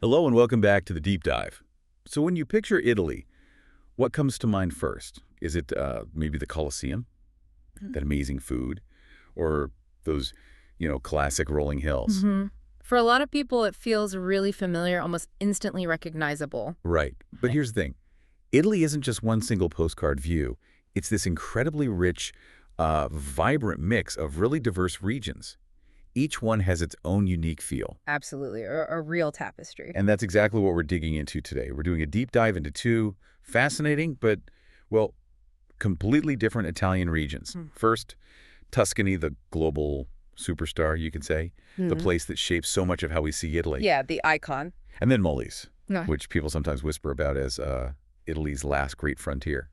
Hello and welcome back to the Deep Dive. So when you picture Italy, what comes to mind first? Is it maybe the Colosseum, that amazing food, or those, classic rolling hills? For a lot of people, it feels really familiar, almost instantly recognizable. Right. But here's the thing. Italy isn't just one single postcard view. It's this incredibly rich, vibrant mix of really diverse regions. Each one has its own unique feel. Absolutely, a real tapestry. And that's exactly what we're digging into today. We're doing a deep dive into two fascinating but, well, completely different Italian regions. First, Tuscany, the global superstar, you could say, the place that shapes so much of how we see Italy. Yeah, the icon. And then Molise, which people sometimes whisper about as Italy's last great frontier.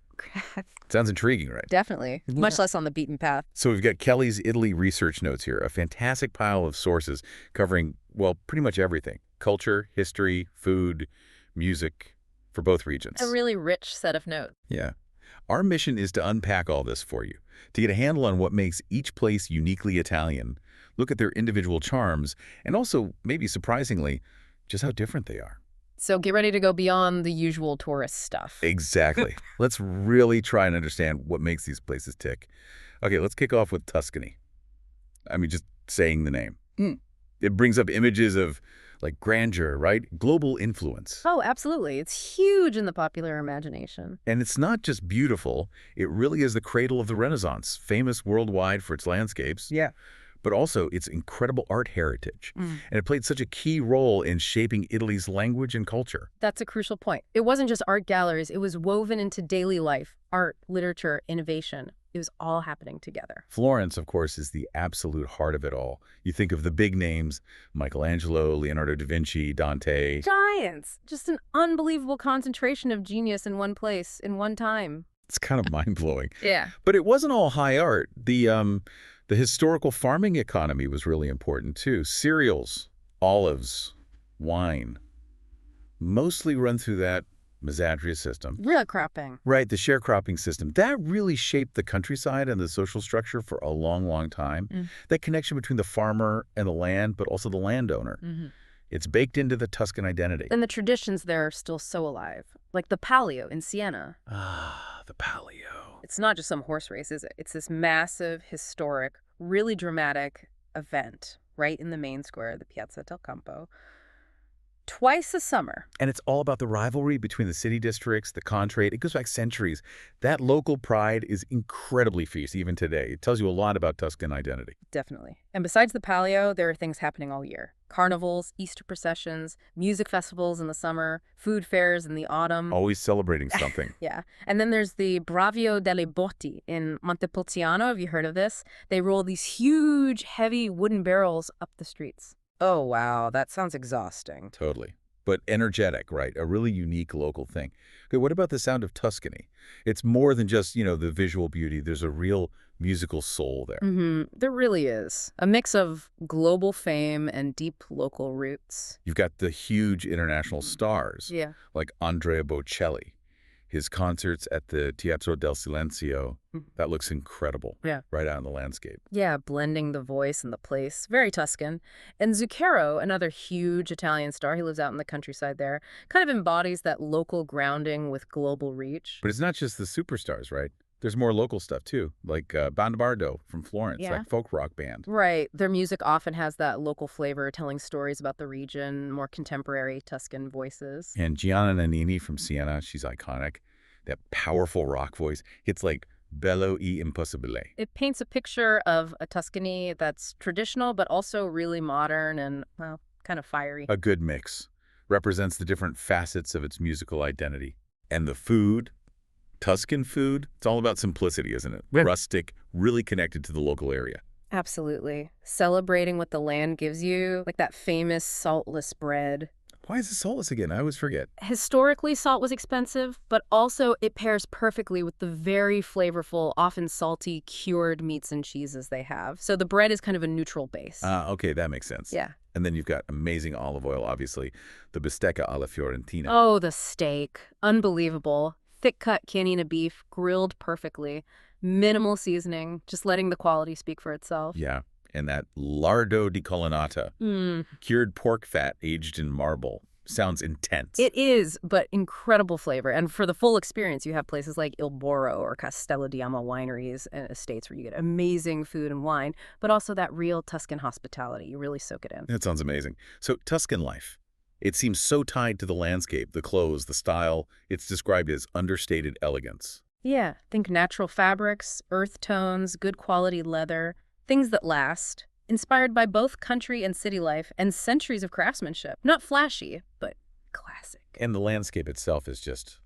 Sounds intriguing, right? Definitely. Much less on the beaten path. So we've got Kelly's Italy research notes here, a fantastic pile of sources covering, well, pretty much everything. Culture, history, food, music, for both regions. A really rich set of notes. Yeah. Our mission is to unpack all this for you, to get a handle on what makes each place uniquely Italian, look at their individual charms, and also, maybe surprisingly, just how different they are. So get ready to go beyond the usual tourist stuff. Exactly. Let's really try and understand what makes these places tick. Okay, let's kick off with Tuscany. I mean, just saying the name. It brings up images of, like, grandeur, right? Global influence. Oh, absolutely. It's huge in the popular imagination. And it's not just beautiful. It really is the cradle of the Renaissance, famous worldwide for its landscapes. Yeah. But also its incredible art heritage. And it played such a key role in shaping Italy's language and culture. That's a crucial point. It wasn't just art galleries. It was woven into daily life, art, literature, innovation. It was all happening together. Florence, of course, is the absolute heart of it all. You think of the big names, Michelangelo, Leonardo da Vinci, Dante. Giants! Just an unbelievable concentration of genius in one place, in one time. It's kind of mind-blowing. Yeah. But it wasn't all high art. The historical farming economy was really important, too. Cereals, olives, wine, mostly run through that Mezzadria system. Real cropping. Right, the sharecropping system. That really shaped the countryside and the social structure for a long, long time. That connection between the farmer and the land, but also the landowner. It's baked into the Tuscan identity. And the traditions there are still so alive. Like the Palio in Siena. Ah, the Palio. It's not just some horse race, is it? It's this massive, historic, really dramatic event right in the main square, the Piazza del Campo. Twice a summer. And it's all about the rivalry between the city districts, the contrade. It goes back centuries. That local pride is incredibly fierce even today. It tells you a lot about Tuscan identity. Definitely. And besides the Palio, there are things happening all year. Carnivals, Easter processions, music festivals in the summer, food fairs in the autumn. Always celebrating something. Yeah. And then there's the Bravio delle Botti in Montepulciano. Have you heard of this? They roll these huge, heavy wooden barrels up the streets. Oh, wow. That sounds exhausting. Totally. But energetic, right? A really unique local thing. Okay, what about the sound of Tuscany? It's more than just, the visual beauty. There's a real musical soul there. There really is. A mix of global fame and deep local roots. You've got the huge international stars, like Andrea Bocelli. His concerts at the Teatro del Silenzio, that looks incredible. Yeah. Right out in the landscape. Yeah, blending the voice and the place. Very Tuscan. And Zucchero, another huge Italian star, he lives out in the countryside there, kind of embodies that local grounding with global reach. But it's not just the superstars, right? There's more local stuff, too, like Bandobardo from Florence, like folk rock band. Right. Their music often has that local flavor, telling stories about the region, more contemporary Tuscan voices. And Gianna Nannini from Siena, she's iconic. That powerful rock voice. It's like bello e impossibile. It paints a picture of a Tuscany that's traditional, but also really modern and, well, kind of fiery. A good mix. Represents the different facets of its musical identity. And the food, Tuscan food, it's all about simplicity, isn't it? Rustic, really connected to the local area. Absolutely. Celebrating what the land gives you, like that famous saltless bread. Why is it saltless again? I always forget. Historically, salt was expensive, but also it pairs perfectly with the very flavorful, often salty, cured meats and cheeses they have. So the bread is kind of a neutral base. Okay, that makes sense. Yeah. And then you've got amazing olive oil, obviously. The bistecca alla fiorentina. Oh, the steak. Unbelievable. Thick-cut canina beef, grilled perfectly. Minimal seasoning, just letting the quality speak for itself. Yeah. And that lardo di colonnata, cured pork fat aged in marble. sounds intense. It is, but incredible flavor. And for the full experience, you have places like Il Boro or Castello di Amo wineries and estates where you get amazing food and wine, but also that real Tuscan hospitality. You really soak it in. That sounds amazing. So Tuscan life, it seems so tied to the landscape, the clothes, the style. It's described as understated elegance. Yeah, think natural fabrics, earth tones, good quality leather, things that last. Inspired by both country and city life and centuries of craftsmanship. Not flashy, but classic. And the landscape itself is just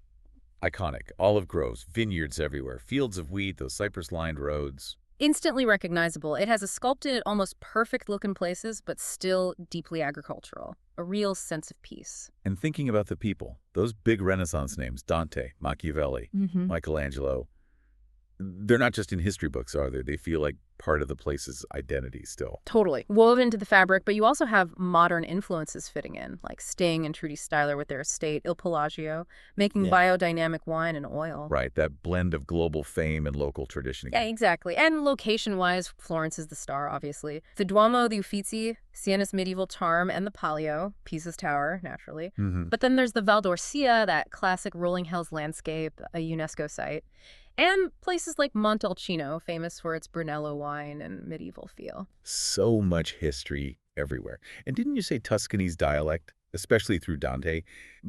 iconic. Olive groves, vineyards everywhere, fields of wheat, those cypress-lined roads. Instantly recognizable. It has a sculpted, almost perfect look in places, but still deeply agricultural. A real sense of peace. And thinking about the people, those big Renaissance names, Dante, Machiavelli, Michelangelo, they're not just in history books, are they? They feel like part of the place's identity still. Totally. Woven into the fabric, but you also have modern influences fitting in, like Sting and Trudy Styler with their estate, Il Pelagio, making biodynamic wine and oil. Right, that blend of global fame and local tradition. Yeah, exactly. And location-wise, Florence is the star, obviously. The Duomo, the Uffizi, Siena's medieval charm, and the Palio, Pisa's tower, naturally. But then there's the Val d'Orcia, that classic rolling hills landscape, a UNESCO site. And places like Montalcino, famous for its Brunello wine and medieval feel. So much history everywhere. And didn't you say Tuscany's dialect, especially through Dante,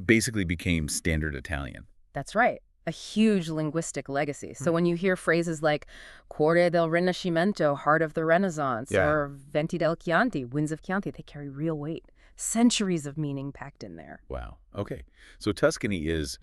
basically became standard Italian? That's right. A huge linguistic legacy. So when you hear phrases like Cuore del Rinascimento, heart of the Renaissance, or Venti del Chianti, winds of Chianti, they carry real weight. Centuries of meaning packed in there. Wow. Okay. So Tuscany is,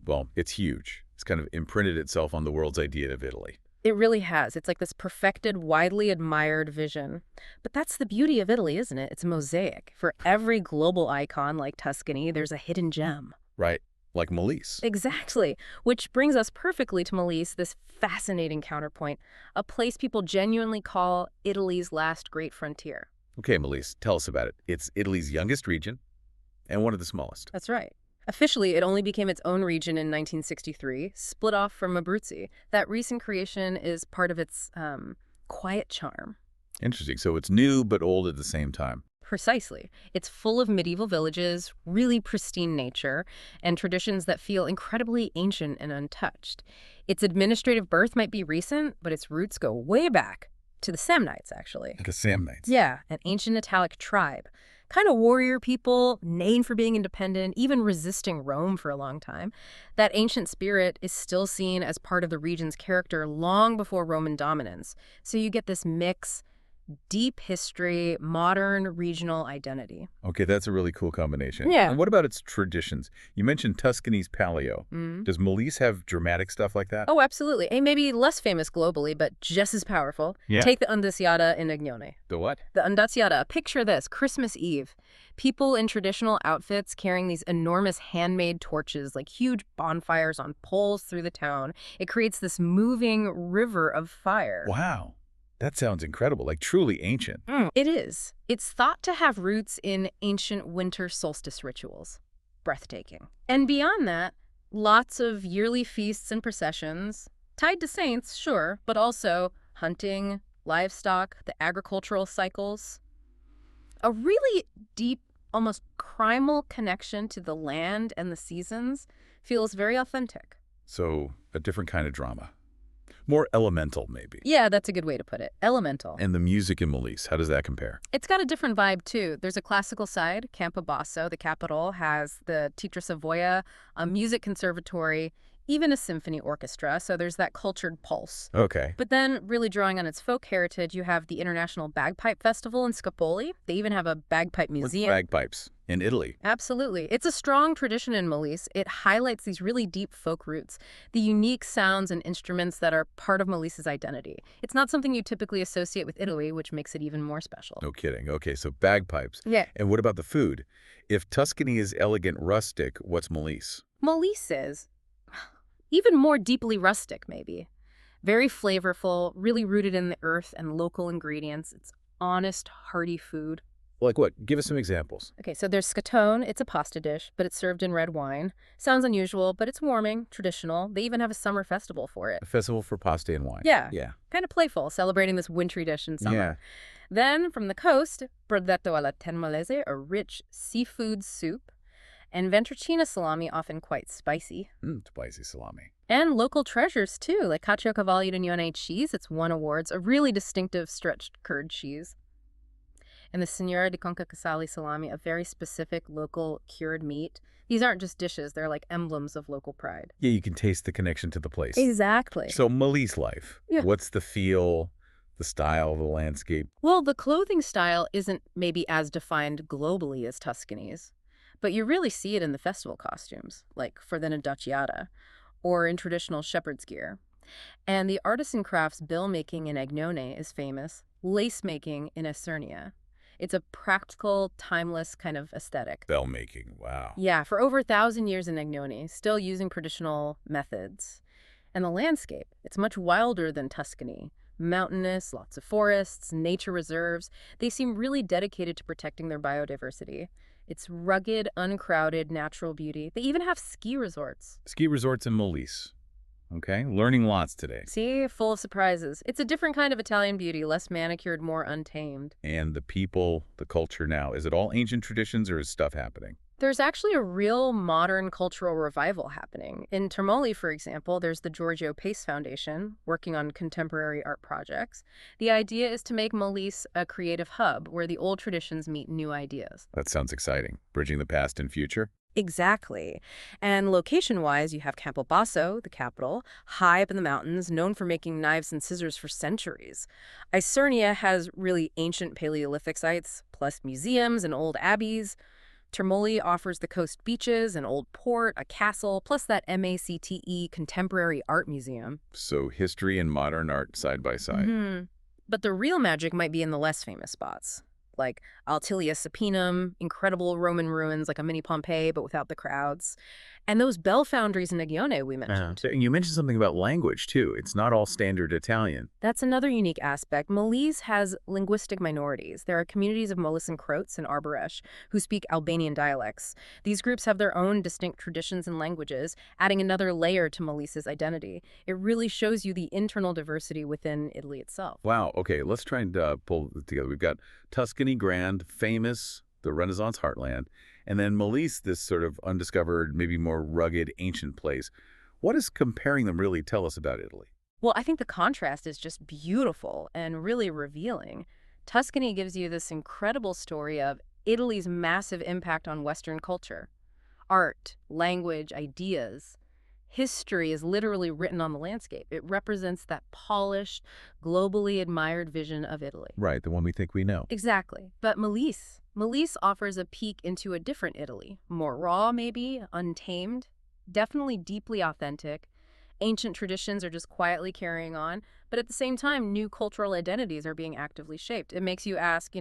well, it's huge. It's kind of imprinted itself on the world's idea of Italy. It really has. It's like this perfected, widely admired vision. But that's the beauty of Italy, isn't it? It's a mosaic. For every global icon like Tuscany, there's a hidden gem. Right. Like Molise. Exactly. Which brings us perfectly to Molise, this fascinating counterpoint, a place people genuinely call Italy's last great frontier. Okay, Molise, tell us about it. It's Italy's youngest region and one of the smallest. That's right. Officially, it only became its own region in 1963, split off from Abruzzi. That recent creation is part of its quiet charm. Interesting. So it's new but old at the same time. Precisely. It's full of medieval villages, really pristine nature, and traditions that feel incredibly ancient and untouched. Its administrative birth might be recent, but its roots go way back to the Samnites, actually. The Samnites. Yeah, an ancient Italic tribe. Kind of warrior people, known for being independent, even resisting Rome for a long time. That ancient spirit is still seen as part of the region's character long before Roman dominance. So you get this mix, deep history, modern regional identity. Okay, that's a really cool combination. Yeah. And what about its traditions? You mentioned Tuscany's Palio. Does Molise have dramatic stuff like that? Oh, absolutely. And maybe less famous globally, but just as powerful. Yeah. Take the Undeciata in Agnone. The what? The Undeciata. Picture this, Christmas Eve. People in traditional outfits carrying these enormous handmade torches, like huge bonfires on poles through the town. It creates this moving river of fire. Wow. That sounds incredible, like truly ancient. It is. It's thought to have roots in ancient winter solstice rituals. Breathtaking. And beyond that, lots of yearly feasts and processions, tied to saints, sure, but also hunting, livestock, the agricultural cycles. A really deep, almost primal connection to the land and the seasons feels very authentic. So a different kind of drama. More elemental, maybe. Yeah, that's a good way to put it. Elemental. And the music in Molise, how does that compare? It's got a different vibe, too. There's a classical side. Campobasso, the capital, has the Teatro Savoia, a music conservatory, even a symphony orchestra, so there's that cultured pulse. Okay. But then, really drawing on its folk heritage, you have the International Bagpipe Festival in Scopoli. They even have a bagpipe museum. With bagpipes in Italy. Absolutely. It's a strong tradition in Molise. It highlights these really deep folk roots, the unique sounds and instruments that are part of Molise's identity. It's not something you typically associate with Italy, which makes it even more special. No kidding. Okay, so bagpipes. Yeah. And what about the food? If Tuscany is elegant rustic, what's Molise? Molise is even more deeply rustic, maybe. Very flavorful, really rooted in the earth and local ingredients. It's honest, hearty food. Like what? Give us some examples. Okay, so there's scatone. It's a pasta dish, but it's served in red wine. Sounds unusual, but it's warming, traditional. They even have a summer festival for it. A festival for pasta and wine. Yeah. Yeah. Kind of playful, celebrating this wintry dish in summer. Yeah. Then, from the coast, Brodetto alla Termalese, a rich seafood soup. and Ventricina salami often quite spicy. Spicy salami. And local treasures, too, like Caciocavallo di Unione cheese. It's won awards, a really distinctive stretched curd cheese. And the Signora di Conca Casale salami, a very specific local cured meat. These aren't just dishes, they're like emblems of local pride. Yeah, you can taste the connection to the place. Exactly. So Malise life. Yeah. What's the feel, the style, the landscape? Well, the clothing style isn't maybe as defined globally as Tuscany's, but you really see it in the festival costumes, like for the Nducciata, or in traditional shepherd's gear. And the artisan crafts bill making in Agnone is famous, lace making in Isernia. It's a practical, timeless kind of aesthetic. Bell making, wow. Yeah, for over 1,000 years in Agnone, still using traditional methods. And the landscape, it's much wilder than Tuscany. Mountainous, lots of forests, nature reserves. They seem really dedicated to protecting their biodiversity. It's rugged, uncrowded, natural beauty. They even have ski resorts. Ski resorts in Molise. Okay, learning lots today. See, full of surprises. It's a different kind of Italian beauty, less manicured, more untamed. And the people, the culture now, is it all ancient traditions or is stuff happening? There's actually a real modern cultural revival happening. In Termoli, for example, there's the Giorgio Pace Foundation working on contemporary art projects. The idea is to make Molise a creative hub where the old traditions meet new ideas. That sounds exciting. Bridging the past and future? Exactly. And location-wise, you have Campobasso, the capital, high up in the mountains, known for making knives and scissors for centuries. Isernia has really ancient Paleolithic sites, plus museums and old abbeys. Termoli offers the coast beaches, an old port, a castle, plus that MACTE Contemporary Art Museum. So history and modern art side by side. But the real magic might be in the less famous spots, like Altilia Sapinum, incredible Roman ruins like a mini Pompeii, but without the crowds. And those bell foundries in Agnone we mentioned. And you mentioned something about language, too. It's not all standard Italian. That's another unique aspect. Molise has linguistic minorities. There are communities of Molisan Croats and Arboresh who speak Albanian dialects. These groups have their own distinct traditions and languages, adding another layer to Molise's identity. It really shows you the internal diversity within Italy itself. Wow. Okay, let's try and pull it together. We've got Tuscany, grand, famous, the Renaissance heartland, and then Molise, this sort of undiscovered, maybe more rugged, ancient place. What does comparing them really tell us about Italy? Well, I think the contrast is just beautiful and really revealing. Tuscany gives you this incredible story of Italy's massive impact on Western culture. Art, language, ideas. History is literally written on the landscape. It represents that polished, globally admired vision of Italy. Right, the one we think we know. Exactly. But Molise offers a peek into a different Italy. More raw, maybe, untamed, definitely deeply authentic. Ancient traditions are just quietly carrying on, but at the same time, new cultural identities are being actively shaped. It makes you ask,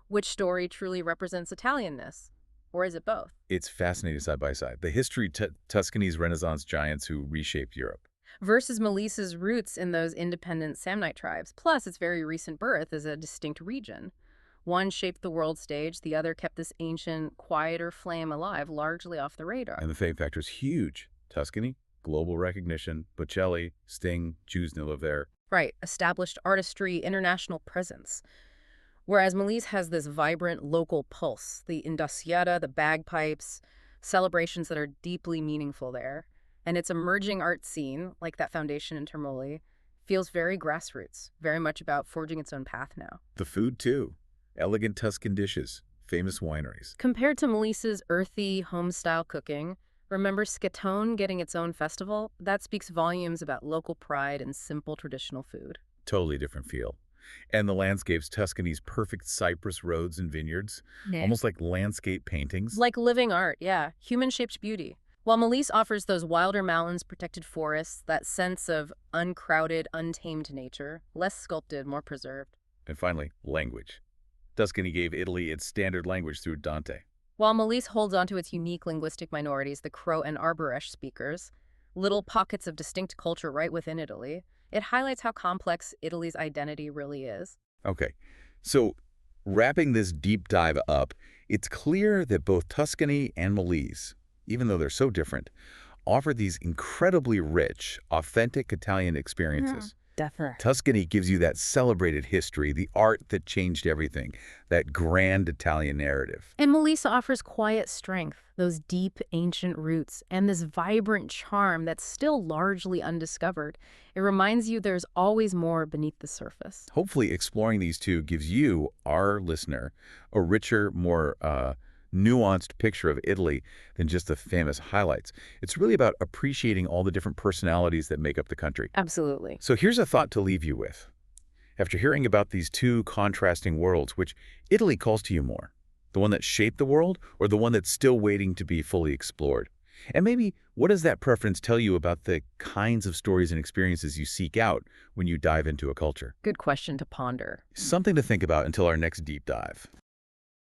which story truly represents Italianness? Or is it both? It's fascinating side by side. The history Tuscany's Renaissance giants who reshaped Europe. Versus Molise's roots in those independent Samnite tribes, plus its very recent birth as a distinct region. One shaped the world stage, the other kept this ancient, quieter flame alive, largely off the radar. And the fame factor is huge. Tuscany, global recognition, Bocelli, Sting, Jews live there. Right, established artistry, international presence. Whereas Molise has this vibrant local pulse, the Industriata, the bagpipes, celebrations that are deeply meaningful there. And its emerging art scene, like that foundation in Termoli, feels very grassroots, very much about forging its own path now. The food, too. Elegant Tuscan dishes, famous wineries. Compared to Molise's earthy, home-style cooking, remember Scatone getting its own festival? That speaks volumes about local pride and simple traditional food. Totally different feel. And the landscapes, Tuscany's perfect cypress roads and vineyards, almost like landscape paintings. Like living art, yeah. Human-shaped beauty. While Molise offers those wilder mountains, protected forests, that sense of uncrowded, untamed nature, less sculpted, more preserved. And finally, language. Tuscany gave Italy its standard language through Dante. While Molise holds onto its unique linguistic minorities, the Croat and Arboresh speakers, little pockets of distinct culture right within Italy, it highlights how complex Italy's identity really is. Okay, so wrapping this deep dive up, it's clear that both Tuscany and Molise, even though they're so different, offer these incredibly rich, authentic Italian experiences. definitely. Tuscany gives you that celebrated history, the art that changed everything, that grand Italian narrative. And Melissa offers quiet strength, those deep ancient roots, and this vibrant charm that's still largely undiscovered. It reminds you there's always more beneath the surface. Hopefully, exploring these two gives you, our listener, a richer, more nuanced picture of Italy than just the famous highlights. It's really about appreciating all the different personalities that make up the country. Absolutely. So here's a thought to leave you with. After hearing about these two contrasting worlds, which Italy calls to you more? The one that shaped the world or the one that's still waiting to be fully explored? And maybe what does that preference tell you about the kinds of stories and experiences you seek out when you dive into a culture? Good question to ponder. Something to think about until our next deep dive.